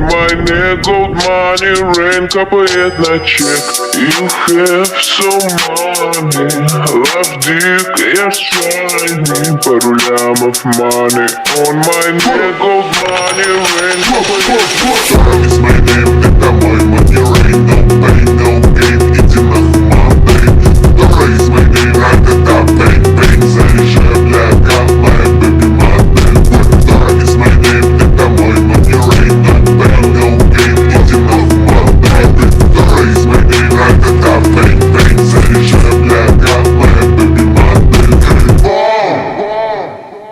my neck, gold money, rain капает на чек. You have so money, love dick, я shiny. Пару лямов money, on my neck, gold money, rain капает на чек. Sorry is my name, это мой money rain. No pain, no gain, иди нахуй Monday. Sorry is my name, ра-та-та, бэнг-бэнг. Заряжаю, бля, как моя baby Monday. Sorry is my name, это мой money rain. No pain, no gain, иди нахуй Monday. Sorry is my name, ра-та-та, бэнг-бэнг. Заряжаю, бля, как моя baby Monday.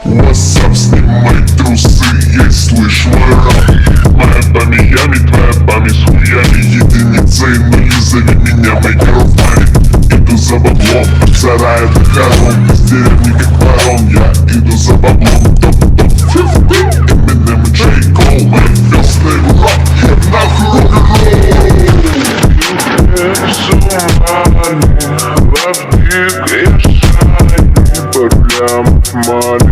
What's up, снимай трусы, есть, слышь, мой рап. Моя по Миями, твоя память с хуями. Единицы и нули, зови меня микрофоне. Иду за баблом, за рай это хором. Из деревни как ворон, я иду за баблом. Топ-топ, 50, Eminem и J. Cole. Мой фест на рап, я нахуй рок-н-ролл. So money, love dick, я shiny. Пару лямов money,